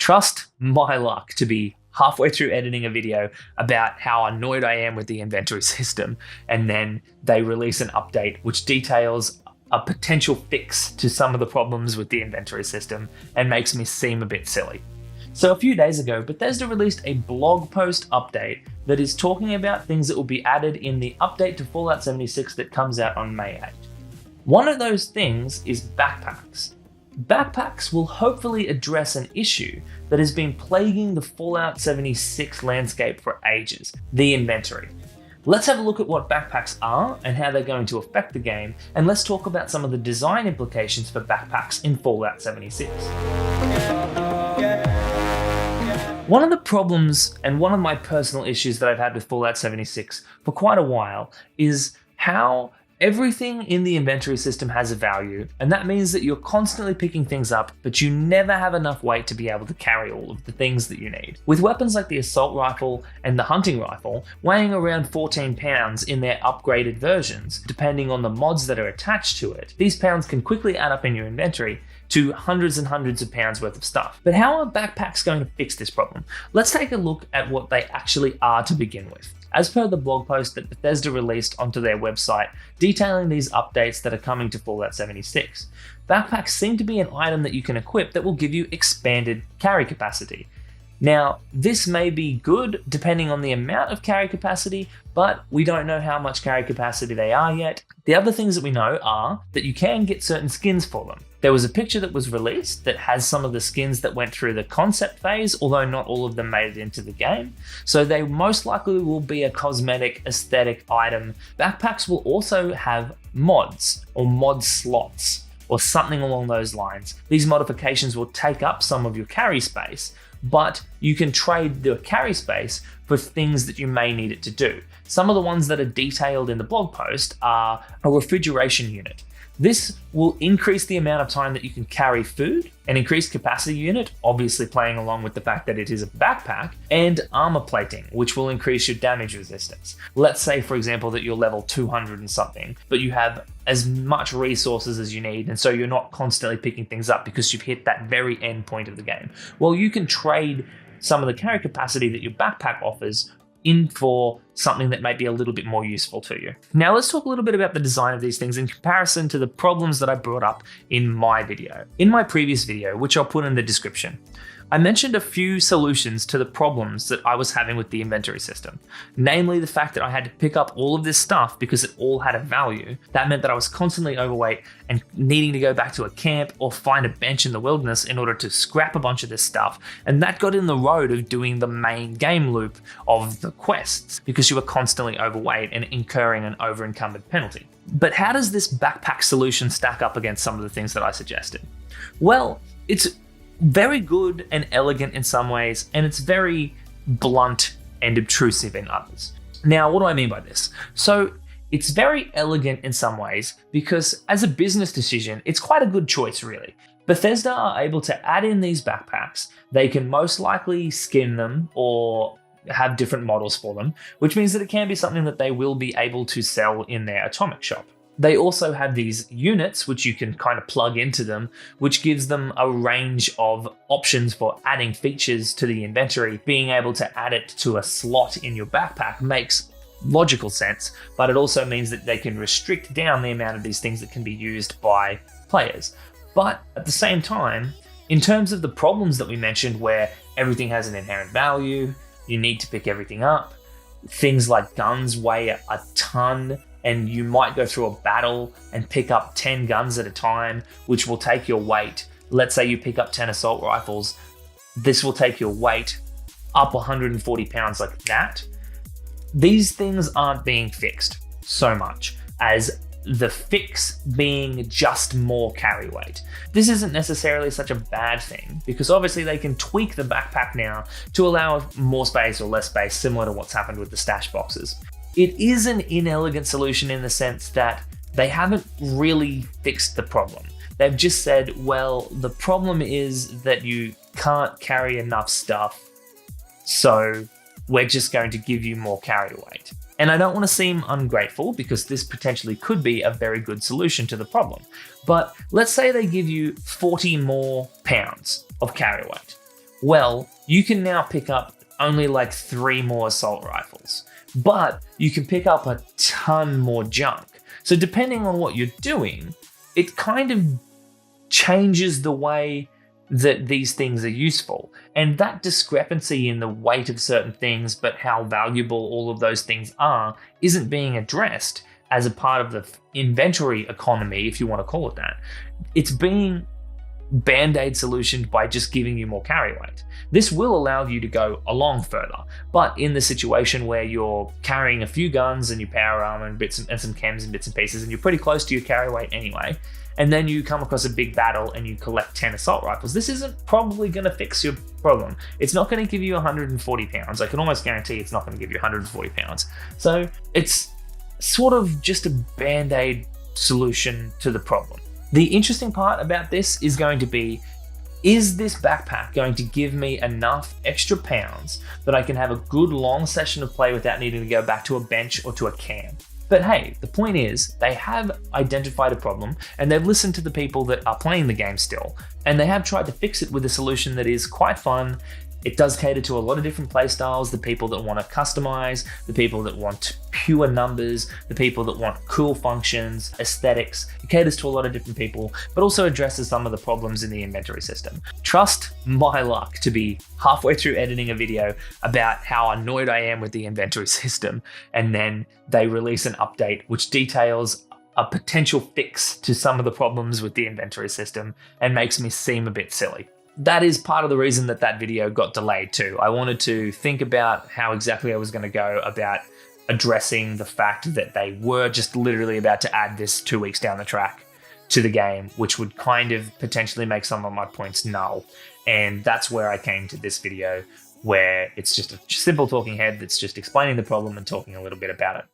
Trust my luck to be halfway through editing a video about how annoyed I am with the inventory system, and then they release an update which details a potential fix to some of the problems with the inventory system and makes me seem a bit silly. So a few days ago, Bethesda released a blog post update that is talking about things that will be added in the update to Fallout 76 that comes out on May 8th. One of those things is backpacks. Backpacks will hopefully address an issue that has been plaguing the Fallout 76 landscape for ages, the inventory. Let's have a look at what backpacks are and how they're going to affect the game, and let's talk about some of the design implications for backpacks in Fallout 76. One of the problems and one of my personal issues that I've had with Fallout 76 for quite a while is how everything in the inventory system has a value, and that means that you're constantly picking things up, but you never have enough weight to be able to carry all of the things that you need. With weapons like the assault rifle and the hunting rifle weighing around 14 pounds in their upgraded versions, depending on the mods that are attached to it, these pounds can quickly add up in your inventory to hundreds and hundreds of pounds worth of stuff. But how are backpacks going to fix this problem? Let's take a look at what they actually are to begin with. As per the blog post that Bethesda released onto their website detailing these updates that are coming to Fallout 76, backpacks seem to be an item that you can equip that will give you expanded carry capacity. Now, this may be good depending on the amount of carry capacity, but we don't know how much carry capacity they are yet. The other things that we know are that you can get certain skins for them. There was a picture that was released that has some of the skins that went through the concept phase, although not all of them made it into the game. So they most likely will be a cosmetic aesthetic item. Backpacks will also have mods or mod slots or something along those lines. These modifications will take up some of your carry space, but you can trade the carry space for things that you may need it to do. Some of the ones that are detailed in the blog post are a refrigeration unit. This will increase the amount of time that you can carry food, an increased capacity unit, obviously playing along with the fact that it is a backpack, and armor plating, which will increase your damage resistance. Let's say, for example, that you're level 200 and something, but you have as much resources as you need, and so you're not constantly picking things up because you've hit that very end point of the game. Well, you can trade some of the carry capacity that your backpack offers in for something that might be a little bit more useful to you. Now let's talk a little bit about the design of these things in comparison to the problems that I brought up in my video. In my previous video, which I'll put in the description, I mentioned a few solutions to the problems that I was having with the inventory system. Namely the fact that I had to pick up all of this stuff because it all had a value. That meant that I was constantly overweight and needing to go back to a camp or find a bench in the wilderness in order to scrap a bunch of this stuff. And that got in the road of doing the main game loop of the quests because you were constantly overweight and incurring an over-encumbered penalty. But how does this backpack solution stack up against some of the things that I suggested? Well, it's very good and elegant in some ways, and it's very blunt and obtrusive in others. Now, what do I mean by this? So it's very elegant in some ways because as a business decision, it's quite a good choice, really. Bethesda are able to add in these backpacks. They can most likely skin them or have different models for them, which means that it can be something that they will be able to sell in their atomic shop. They also have these units which you can kind of plug into them, which gives them a range of options for adding features to the inventory. Being able to add it to a slot in your backpack makes logical sense, but it also means that they can restrict down the amount of these things that can be used by players. But at the same time, in terms of the problems that we mentioned where everything has an inherent value, you need to pick everything up, things like guns weigh a ton, and you might go through a battle and pick up 10 guns at a time, which will take your weight. Let's say you pick up 10 assault rifles. This will take your weight up 140 pounds like that. These things aren't being fixed so much as the fix being just more carry weight. This isn't necessarily such a bad thing because obviously they can tweak the backpack now to allow more space or less space, similar to what's happened with the stash boxes. It is an inelegant solution in the sense that they haven't really fixed the problem. They've just said, well, the problem is that you can't carry enough stuff, so we're just going to give you more carry weight. And I don't want to seem ungrateful because this potentially could be a very good solution to the problem. But let's say they give you 40 more pounds of carry weight. Well, you can now pick up only like 3 more assault rifles, but you can pick up a ton more junk. So depending on what you're doing, it kind of changes the way that these things are useful. And that discrepancy in the weight of certain things, but how valuable all of those things are, isn't being addressed as a part of the inventory economy, if you want to call it that. It's being band-aid solutioned by just giving you more carry weight. This will allow you to go along further, but in the situation where you're carrying a few guns and your power armor and some chems and bits and pieces, and you're pretty close to your carry weight anyway, and then you come across a big battle and you collect 10 assault rifles, this isn't probably going to fix your problem. It's not going to give you 140 pounds. I can almost guarantee it's not going to give you 140 pounds. So it's sort of just a band-aid solution to the problem. The interesting part about this is going to be, is this backpack going to give me enough extra pounds that I can have a good long session of play without needing to go back to a bench or to a cam? But hey, the point is, they have identified a problem and they've listened to the people that are playing the game still, and they have tried to fix it with a solution that is quite fun. It does cater to a lot of different playstyles, the people that want to customize, the people that want pure numbers, the people that want cool functions, aesthetics. It caters to a lot of different people, but also addresses some of the problems in the inventory system. Trust my luck to be halfway through editing a video about how annoyed I am with the inventory system, and then they release an update which details a potential fix to some of the problems with the inventory system and makes me seem a bit silly. That is part of the reason that video got delayed too. I wanted to think about how exactly I was going to go about addressing the fact that they were just literally about to add this 2 weeks down the track to the game, which would kind of potentially make some of my points null. And that's where I came to this video, where it's just a simple talking head that's just explaining the problem and talking a little bit about it.